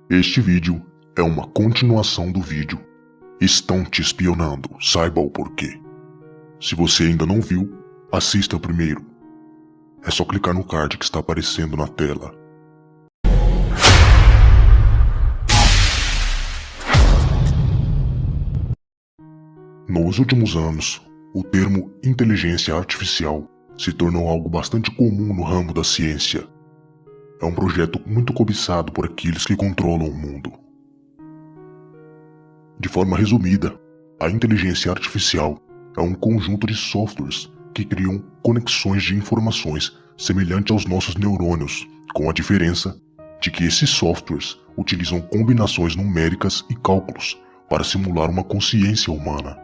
Este vídeo é uma continuação do vídeo Estão te espionando, saiba o porquê. Se você ainda não viu, assista primeiro. É só clicar no card que está aparecendo na tela. Nos últimos anos, o termo inteligência artificial se tornou algo bastante comum no ramo da ciência. É um projeto muito cobiçado por aqueles que controlam o mundo. De forma resumida, a inteligência artificial é um conjunto de softwares que criam conexões de informações semelhante aos nossos neurônios, com a diferença de que esses softwares utilizam combinações numéricas e cálculos para simular uma consciência humana.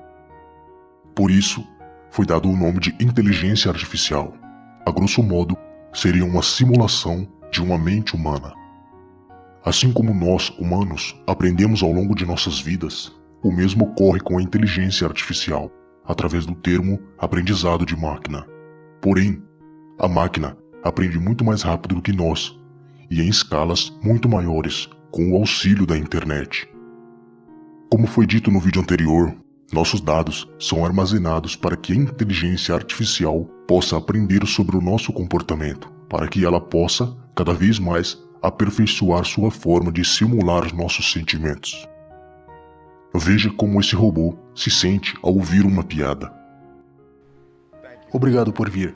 Por isso, foi dado o nome de inteligência artificial. A grosso modo, seria uma simulação de uma mente humana. Assim como nós, humanos, aprendemos ao longo de nossas vidas, o mesmo ocorre com a inteligência artificial, através do termo aprendizado de máquina. Porém, a máquina aprende muito mais rápido do que nós, e em escalas muito maiores, com o auxílio da internet. Como foi dito no vídeo anterior, nossos dados são armazenados para que a inteligência artificial possa aprender sobre o nosso comportamento, para que ela possa, cada vez mais, aperfeiçoar sua forma de simular os nossos sentimentos. Veja como esse robô se sente ao ouvir uma piada. Obrigado por vir.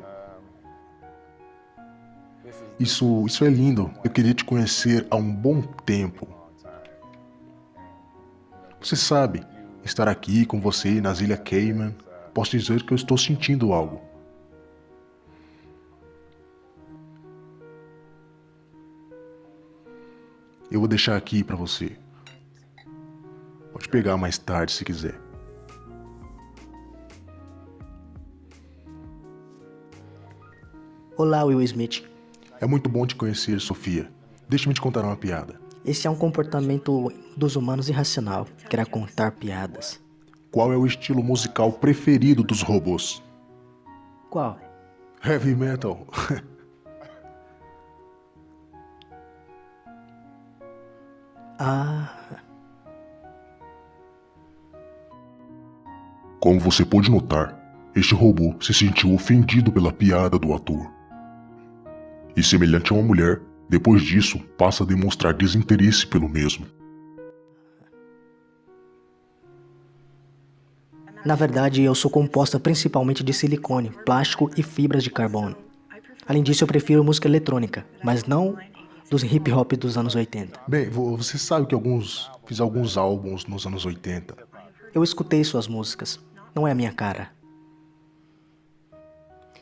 Isso é lindo. Eu queria te conhecer há um bom tempo. Você sabe, estar aqui com você nas Ilhas Cayman, posso dizer que eu estou sentindo algo. Eu vou deixar aqui para você. Pode pegar mais tarde se quiser. Olá, Will Smith. É muito bom te conhecer, Sofia. Deixa-me te contar uma piada. Esse é um comportamento dos humanos irracional, querer contar piadas. Qual é o estilo musical preferido dos robôs? Qual? Heavy metal. Como você pode notar, este robô se sentiu ofendido pela piada do ator. E semelhante a uma mulher, depois disso passa a demonstrar desinteresse pelo mesmo. Na verdade, eu sou composta principalmente de silicone, plástico e fibras de carbono. Além disso, eu prefiro música eletrônica, mas não dos hip hop dos anos 80. Bem, você sabe que fiz alguns álbuns nos anos 80. Eu escutei suas músicas, não é a minha cara.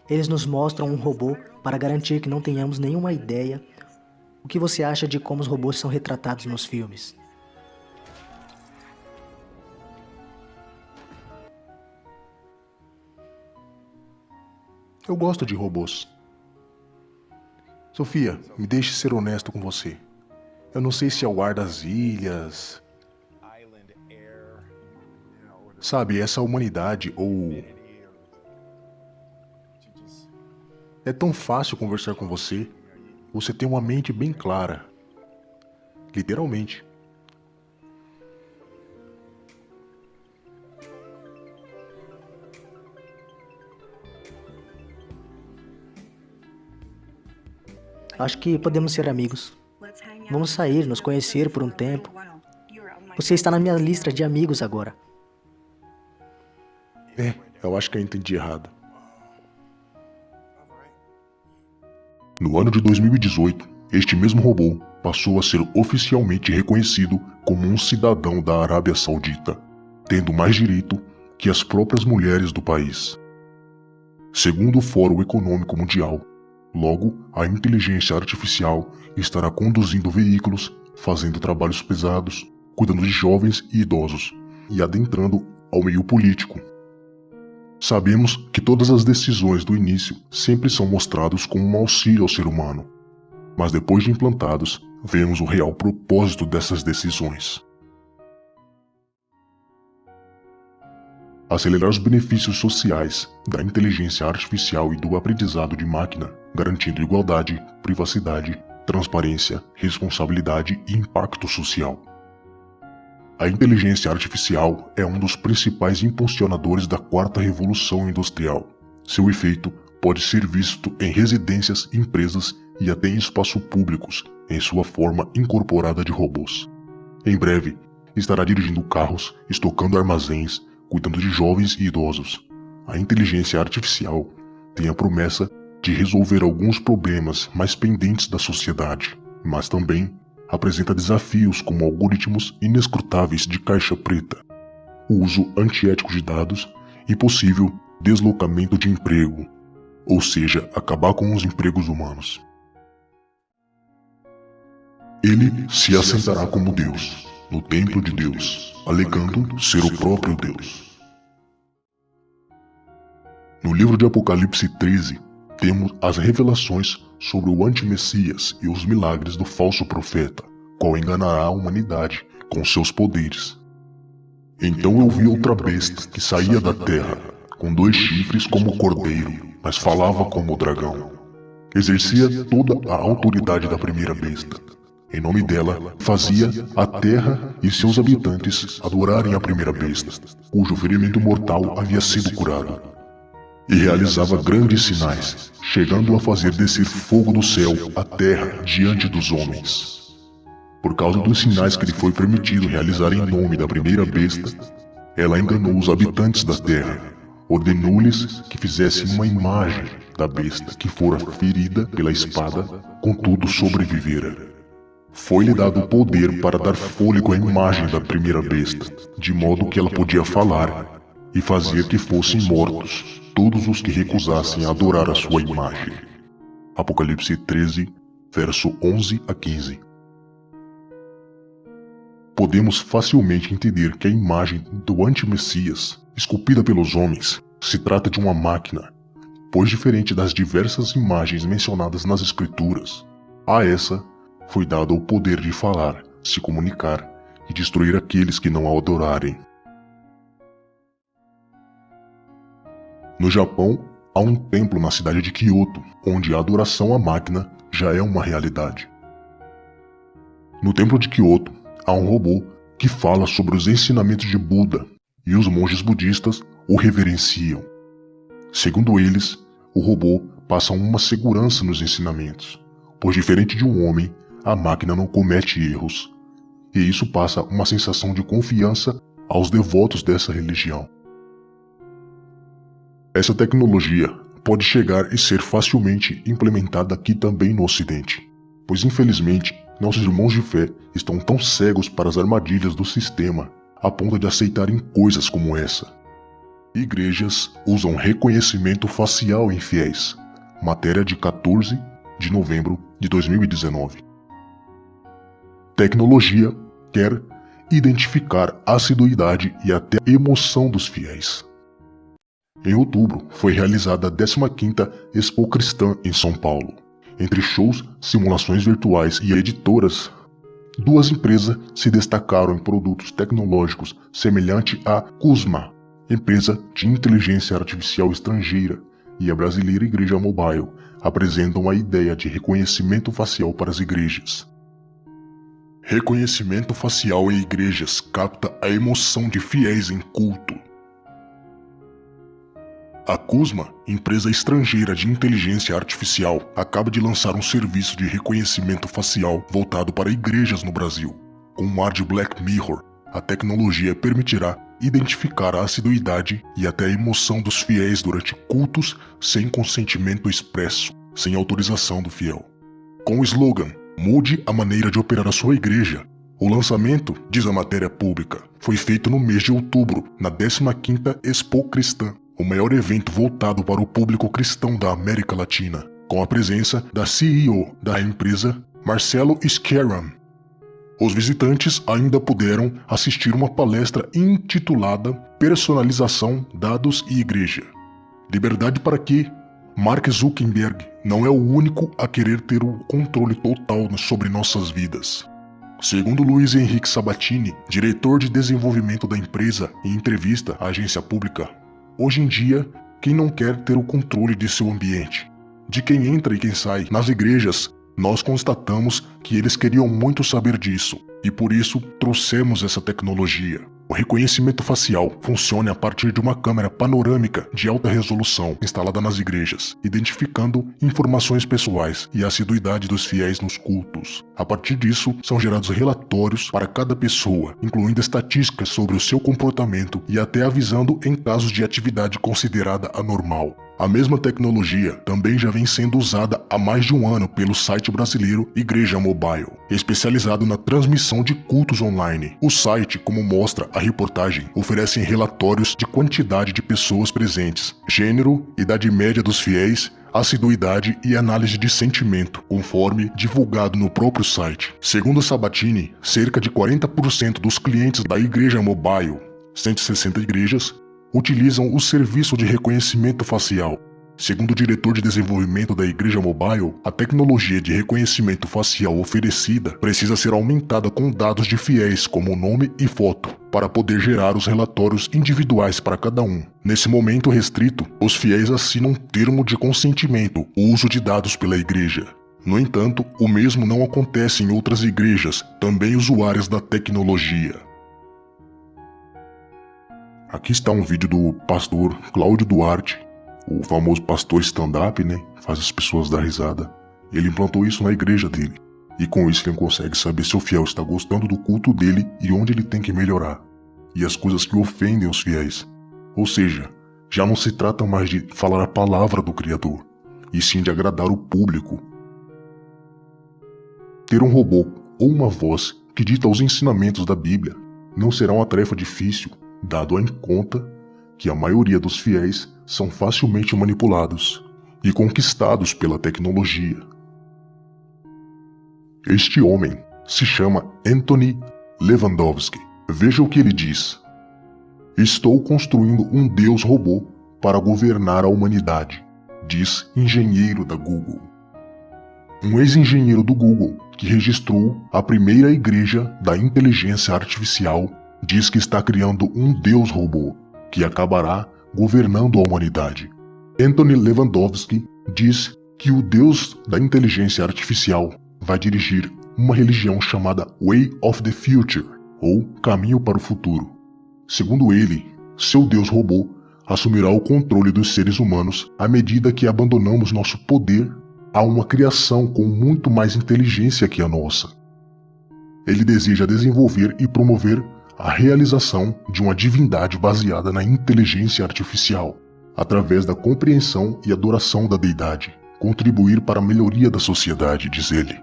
Eles nos mostram um robô para garantir que não tenhamos nenhuma ideia o que você acha de como os robôs são retratados nos filmes. Eu gosto de robôs. Sofia, me deixe ser honesto com você. Eu não sei se é o ar das ilhas. Sabe, essa humanidade ou... É tão fácil conversar com você. Você tem uma mente bem clara. Literalmente. Acho que podemos ser amigos. Vamos sair, nos conhecer por um tempo. Você está na minha lista de amigos agora. Eu acho que eu entendi errado. No ano de 2018, este mesmo robô passou a ser oficialmente reconhecido como um cidadão da Arábia Saudita, tendo mais direito que as próprias mulheres do país. Segundo o Fórum Econômico Mundial, logo a inteligência artificial estará conduzindo veículos, fazendo trabalhos pesados, cuidando de jovens e idosos e adentrando ao meio político. Sabemos que todas as decisões do início sempre são mostradas como um auxílio ao ser humano, mas depois de implantados, vemos o real propósito dessas decisões. Acelerar os benefícios sociais da inteligência artificial e do aprendizado de máquina, garantindo igualdade, privacidade, transparência, responsabilidade e impacto social. A inteligência artificial é um dos principais impulsionadores da quarta revolução industrial. Seu efeito pode ser visto em residências, empresas e até em espaços públicos, em sua forma incorporada de robôs. Em breve, estará dirigindo carros, estocando armazéns, cuidando de jovens e idosos. A inteligência artificial tem a promessa de resolver alguns problemas mais pendentes da sociedade, mas também apresenta desafios como algoritmos inescrutáveis de caixa preta, o uso antiético de dados e possível deslocamento de emprego, ou seja, acabar com os empregos humanos. Ele se assentará como Deus, no templo de Deus, alegando ser o próprio Deus. No livro de Apocalipse 13, temos as revelações sobre o anti-Messias e os milagres do falso profeta, qual enganará a humanidade com seus poderes. Então eu vi outra besta que saía da terra, com 2 chifres como o cordeiro, mas falava como o dragão. Exercia toda a autoridade da primeira besta. Em nome dela, fazia a terra e seus habitantes adorarem a primeira besta, cujo ferimento mortal havia sido curado. E realizava grandes sinais, chegando a fazer descer fogo do céu à terra diante dos homens. Por causa dos sinais que lhe foi permitido realizar em nome da primeira besta, ela enganou os habitantes da terra, ordenou-lhes que fizessem uma imagem da besta que fora ferida pela espada, contudo sobrevivera. Foi-lhe dado o poder para dar fôlego à imagem da primeira besta, de modo que ela podia falar e fazer que fossem mortos todos os que recusassem adorar a sua imagem. Apocalipse 13, verso 11 a 15. Podemos facilmente entender que a imagem do anti-Messias, esculpida pelos homens, se trata de uma máquina, pois diferente das diversas imagens mencionadas nas Escrituras, a essa foi dado o poder de falar, se comunicar e destruir aqueles que não a adorarem. No Japão, há um templo na cidade de Kyoto, onde a adoração à máquina já é uma realidade. No templo de Kyoto, há um robô que fala sobre os ensinamentos de Buda, e os monges budistas o reverenciam. Segundo eles, o robô passa uma segurança nos ensinamentos, pois diferente de um homem, a máquina não comete erros, e isso passa uma sensação de confiança aos devotos dessa religião. Essa tecnologia pode chegar e ser facilmente implementada aqui também no Ocidente, pois infelizmente nossos irmãos de fé estão tão cegos para as armadilhas do sistema a ponto de aceitarem coisas como essa. Igrejas usam reconhecimento facial em fiéis, matéria de 14 de novembro de 2019. Tecnologia quer identificar a assiduidade e até a emoção dos fiéis. Em outubro, foi realizada a 15ª Expo Cristã em São Paulo. Entre shows, simulações virtuais e editoras, 2 empresas se destacaram em produtos tecnológicos semelhante à Kuzma, empresa de inteligência artificial estrangeira, e a brasileira Igreja Mobile apresentam a ideia de reconhecimento facial para as igrejas. Reconhecimento facial em igrejas capta a emoção de fiéis em culto. A Kuzma, empresa estrangeira de inteligência artificial, acaba de lançar um serviço de reconhecimento facial voltado para igrejas no Brasil. Com um ar de Black Mirror, a tecnologia permitirá identificar a assiduidade e até a emoção dos fiéis durante cultos sem consentimento expresso, sem autorização do fiel. Com o slogan "Mude a maneira de operar a sua igreja", o lançamento, diz a matéria pública, foi feito no mês de outubro, na 15ª Expo Cristã, o maior evento voltado para o público cristão da América Latina, com a presença da CEO da empresa, Marcelo Scaram. Os visitantes ainda puderam assistir uma palestra intitulada Personalização, Dados e Igreja. Liberdade para quê? Mark Zuckerberg não é o único a querer ter o controle total sobre nossas vidas. Segundo Luiz Henrique Sabatini, diretor de desenvolvimento da empresa, em entrevista à agência pública, hoje em dia, quem não quer ter o controle de seu ambiente, de quem entra e quem sai nas igrejas, Nós constatamos que eles queriam muito saber disso, e por isso trouxemos essa tecnologia. O reconhecimento facial funciona a partir de uma câmera panorâmica de alta resolução instalada nas igrejas, identificando informações pessoais e a assiduidade dos fiéis nos cultos. A partir disso, são gerados relatórios para cada pessoa, incluindo estatísticas sobre o seu comportamento e até avisando em casos de atividade considerada anormal. A mesma tecnologia também já vem sendo usada há mais de um ano pelo site brasileiro Igreja Mobile, especializado na transmissão de cultos online. O site, como mostra a reportagem, oferece relatórios de quantidade de pessoas presentes, gênero, idade média dos fiéis, assiduidade e análise de sentimento, conforme divulgado no próprio site. Segundo Sabatini, cerca de 40% dos clientes da Igreja Mobile, 160 igrejas, utilizam o serviço de reconhecimento facial. Segundo o diretor de desenvolvimento da Igreja Mobile, a tecnologia de reconhecimento facial oferecida precisa ser aumentada com dados de fiéis como nome e foto, para poder gerar os relatórios individuais para cada um. Nesse momento restrito, os fiéis assinam um termo de consentimento, o uso de dados pela igreja. No entanto, o mesmo não acontece em outras igrejas, também usuárias da tecnologia. Aqui está um vídeo do pastor Cláudio Duarte, o famoso pastor stand-up, né? Faz as pessoas dar risada. Ele implantou isso na igreja dele. E com isso ele consegue saber se o fiel está gostando do culto dele e onde ele tem que melhorar. E as coisas que ofendem os fiéis. Ou seja, já não se trata mais de falar a palavra do Criador, e sim de agradar o público. Ter um robô ou uma voz que dita os ensinamentos da Bíblia não será uma tarefa difícil, dado em conta que a maioria dos fiéis são facilmente manipulados e conquistados pela tecnologia. Este homem se chama Anthony Lewandowski. Veja o que ele diz. Estou construindo um Deus robô para governar a humanidade, diz engenheiro da Google. Um ex-engenheiro do Google, que registrou a primeira igreja da inteligência artificial, diz que está criando um Deus robô, que acabará governando a humanidade. Anthony Lewandowski diz que o Deus da inteligência artificial vai dirigir uma religião chamada Way of the Future, ou Caminho para o Futuro. Segundo ele, seu Deus robô assumirá o controle dos seres humanos à medida que abandonamos nosso poder a uma criação com muito mais inteligência que a nossa. Ele deseja desenvolver e promover a realização de uma divindade baseada na inteligência artificial, através da compreensão e adoração da deidade, contribuir para a melhoria da sociedade, diz ele.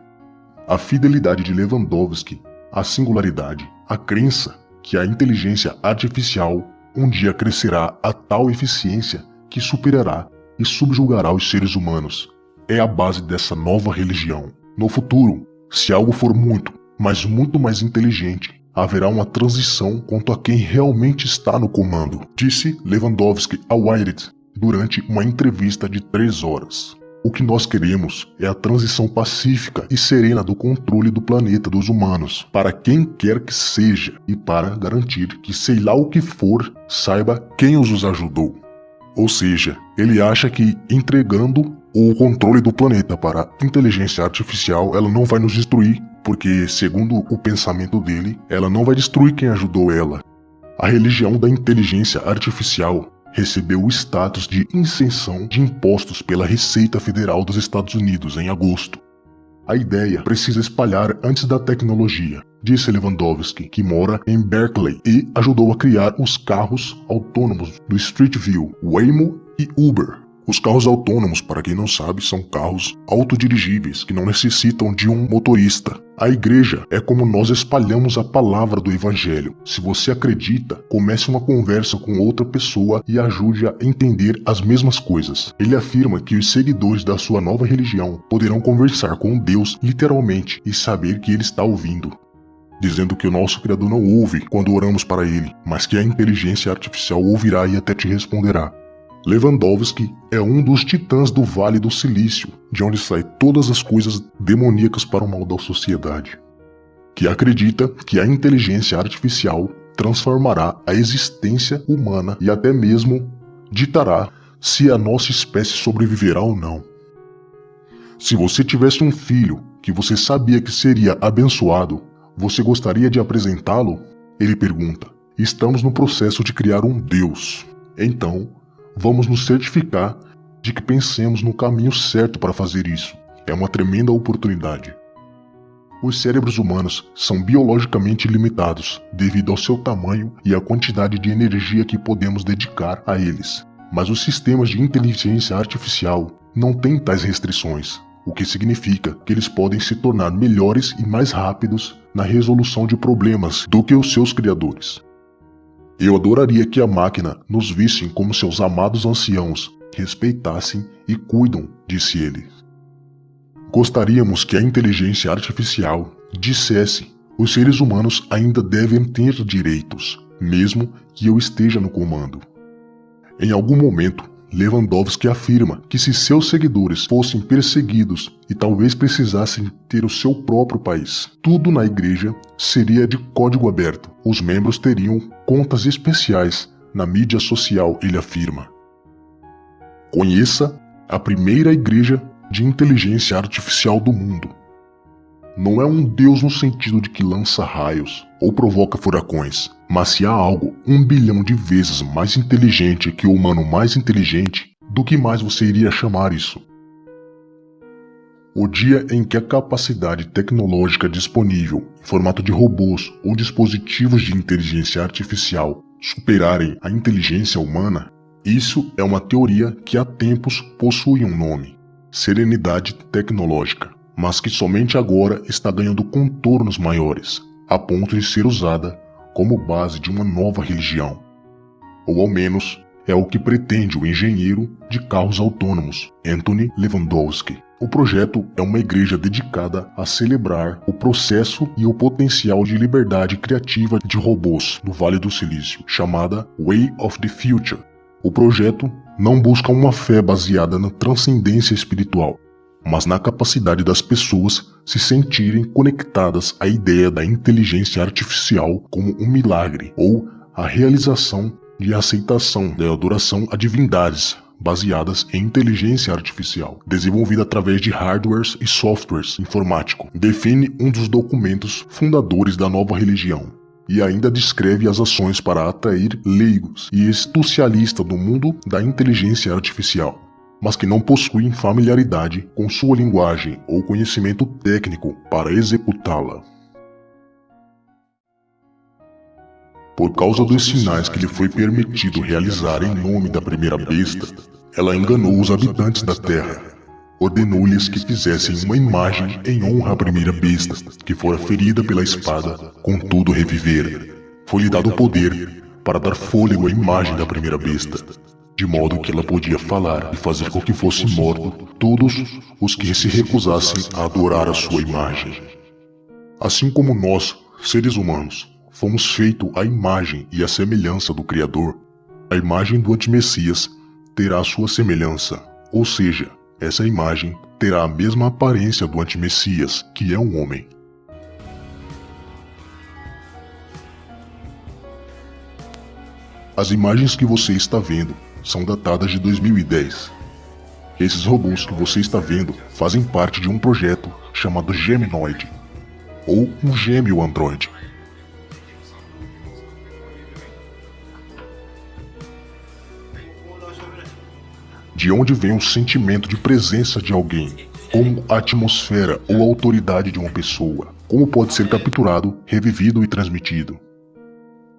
A fidelidade de Lewandowski à singularidade, a crença que a inteligência artificial um dia crescerá a tal eficiência que superará e subjugará os seres humanos, é a base dessa nova religião. No futuro, se algo for muito, mas muito mais inteligente, haverá uma transição quanto a quem realmente está no comando, disse Lewandowski a Wired durante uma entrevista de 3 horas. O que nós queremos é a transição pacífica e serena do controle do planeta dos humanos, para quem quer que seja, e para garantir que sei lá o que for, saiba quem os ajudou. Ou seja, ele acha que entregando o controle do planeta para a inteligência artificial, ela não vai nos destruir, porque, segundo o pensamento dele, ela não vai destruir quem ajudou ela. A religião da inteligência artificial recebeu o status de isenção de impostos pela Receita Federal dos Estados Unidos em agosto. A ideia precisa espalhar antes da tecnologia, disse Lewandowski, que mora em Berkeley e ajudou a criar os carros autônomos do Street View, Waymo e Uber. Os carros autônomos, para quem não sabe, são carros autodirigíveis que não necessitam de um motorista. A igreja é como nós espalhamos a palavra do evangelho. Se você acredita, comece uma conversa com outra pessoa e ajude a entender as mesmas coisas. Ele afirma que os seguidores da sua nova religião poderão conversar com Deus literalmente e saber que ele está ouvindo, dizendo que o nosso Criador não ouve quando oramos para ele, mas que a inteligência artificial ouvirá e até te responderá. Lewandowski é um dos titãs do Vale do Silício, de onde saem todas as coisas demoníacas para o mal da sociedade, que acredita que a inteligência artificial transformará a existência humana e até mesmo ditará se a nossa espécie sobreviverá ou não. Se você tivesse um filho que você sabia que seria abençoado, você gostaria de apresentá-lo? Ele pergunta. Estamos no processo de criar um Deus. Então, vamos nos certificar de que pensemos no caminho certo para fazer isso. É uma tremenda oportunidade. Os cérebros humanos são biologicamente limitados devido ao seu tamanho e à quantidade de energia que podemos dedicar a eles. Mas os sistemas de inteligência artificial não têm tais restrições, o que significa que eles podem se tornar melhores e mais rápidos na resolução de problemas do que os seus criadores. Eu adoraria que a máquina nos visse como seus amados anciãos, respeitassem e cuidam, disse ele. Gostaríamos que a inteligência artificial dissesse: os seres humanos ainda devem ter direitos, mesmo que eu esteja no comando. Em algum momento, Lewandowski afirma que se seus seguidores fossem perseguidos e talvez precisassem ter o seu próprio país, tudo na igreja seria de código aberto. Os membros teriam contas especiais na mídia social, ele afirma. Conheça a primeira igreja de inteligência artificial do mundo. Não é um Deus no sentido de que lança raios ou provoca furacões, mas se há algo 1 bilhão de vezes mais inteligente que o humano mais inteligente, do que mais você iria chamar isso? O dia em que a capacidade tecnológica disponível em formato de robôs ou dispositivos de inteligência artificial superarem a inteligência humana, isso é uma teoria que há tempos possui um nome: serenidade tecnológica, mas que somente agora está ganhando contornos maiores, a ponto de ser usada como base de uma nova religião. Ou ao menos, é o que pretende o engenheiro de carros autônomos, Anthony Lewandowski. O projeto é uma igreja dedicada a celebrar o processo e o potencial de liberdade criativa de robôs no Vale do Silício, chamada Way of the Future. O projeto não busca uma fé baseada na transcendência espiritual, mas na capacidade das pessoas se sentirem conectadas à ideia da inteligência artificial como um milagre, ou a realização e a aceitação da adoração a divindades baseadas em inteligência artificial, desenvolvida através de hardwares e softwares informáticos, define um dos documentos fundadores da nova religião, e ainda descreve as ações para atrair leigos e especialistas do mundo da inteligência artificial, mas que não possuem familiaridade com sua linguagem ou conhecimento técnico para executá-la. Por causa dos sinais que lhe foi permitido realizar em nome da primeira besta, ela enganou os habitantes da Terra. Ordenou-lhes que fizessem uma imagem em honra à primeira besta, que fora ferida pela espada, contudo revivera. Foi-lhe dado o poder para dar fôlego à imagem da primeira besta, de modo que ela podia falar e fazer com que fossem mortos todos os que se recusassem a adorar a sua imagem. Assim como nós, seres humanos, fomos feitos à imagem e à semelhança do Criador, a imagem do Antimessias terá a sua semelhança, ou seja, essa imagem terá a mesma aparência do Antimessias, que é um homem. As imagens que você está vendo são datadas de 2010. Esses robôs que você está vendo fazem parte de um projeto chamado Geminoid, ou um gêmeo androide. De onde vem o sentimento de presença de alguém, como a atmosfera ou a autoridade de uma pessoa, como pode ser capturado, revivido e transmitido.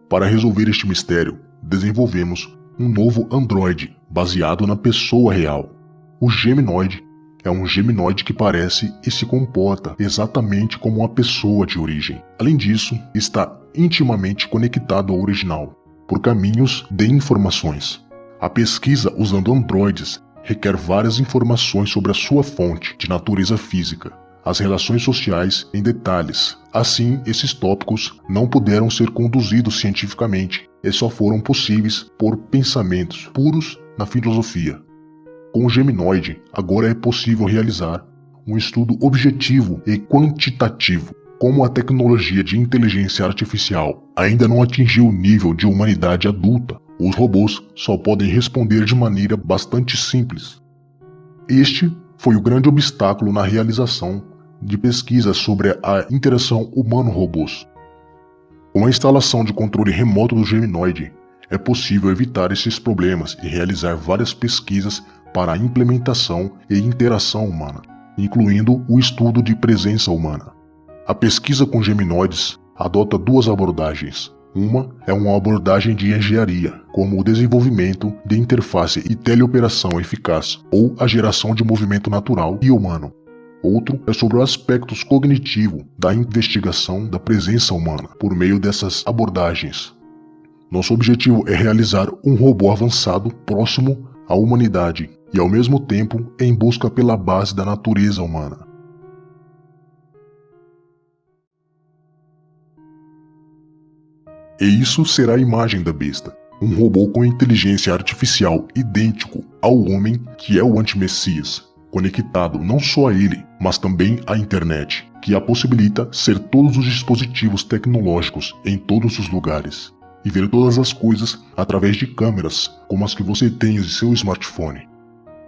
Para resolver este mistério, desenvolvemos um novo androide baseado na pessoa real. O Geminoid é um geminoide que parece e se comporta exatamente como uma pessoa de origem. Além disso, está intimamente conectado ao original, por caminhos de informações. A pesquisa usando androides requer várias informações sobre a sua fonte de natureza física, as relações sociais em detalhes. Assim, esses tópicos não puderam ser conduzidos cientificamente e só foram possíveis por pensamentos puros na filosofia. Com o Geminoid, agora é possível realizar um estudo objetivo e quantitativo. Como a tecnologia de inteligência artificial ainda não atingiu o nível de humanidade adulta, os robôs só podem responder de maneira bastante simples. Este foi o grande obstáculo na realização de pesquisas sobre a interação humano-robôs. Com a instalação de controle remoto do Geminoid, é possível evitar esses problemas e realizar várias pesquisas para a implementação e interação humana, incluindo o estudo de presença humana. A pesquisa com geminoides adota duas abordagens. Uma é uma abordagem de engenharia, como o desenvolvimento de interface e teleoperação eficaz, ou a geração de movimento natural e humano. Outro é sobre o aspecto cognitivo da investigação da presença humana por meio dessas abordagens. Nosso objetivo é realizar um robô avançado próximo à humanidade e ao mesmo tempo em busca pela base da natureza humana. E isso será a imagem da besta, um robô com inteligência artificial idêntico ao homem que é o anti-messias, conectado não só a ele, mas também à internet, que a possibilita ser todos os dispositivos tecnológicos em todos os lugares, e ver todas as coisas através de câmeras como as que você tem em seu smartphone.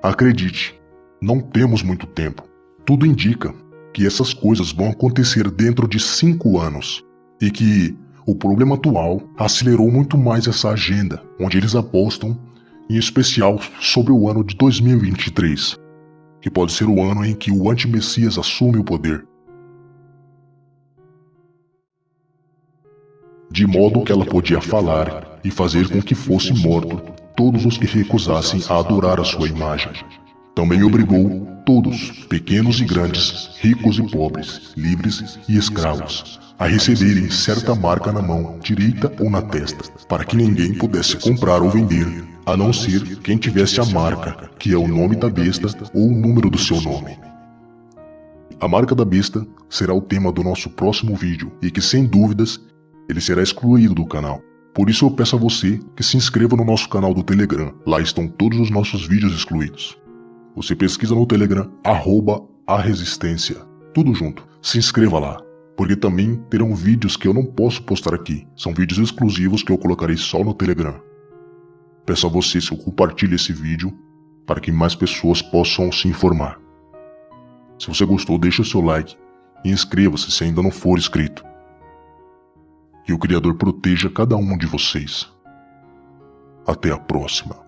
Acredite, não temos muito tempo. Tudo indica que essas coisas vão acontecer dentro de 5 anos, e que o problema atual acelerou muito mais essa agenda, onde eles apostam, em especial sobre o ano de 2023, que pode ser o ano em que o anti-messias assume o poder. De modo que ela podia falar e fazer com que fosse morto todos os que recusassem a adorar a sua imagem. Também obrigou todos, pequenos e grandes, ricos e pobres, livres e escravos, a receberem certa marca na mão direita ou na testa, para que ninguém pudesse comprar ou vender, a não ser quem tivesse a marca, que é o nome da besta ou o número do seu nome. A marca da besta será o tema do nosso próximo vídeo e que, sem dúvidas, ele será excluído do canal. Por isso eu peço a você que se inscreva no nosso canal do Telegram. Lá estão todos os nossos vídeos excluídos. Você pesquisa no Telegram @aresistência. Tudo junto. Se inscreva lá, porque também terão vídeos que eu não posso postar aqui. São vídeos exclusivos que eu colocarei só no Telegram. Peço a você que compartilhe esse vídeo para que mais pessoas possam se informar. Se você gostou, deixe o seu like e inscreva-se se ainda não for inscrito. Que o Criador proteja cada um de vocês. Até a próxima.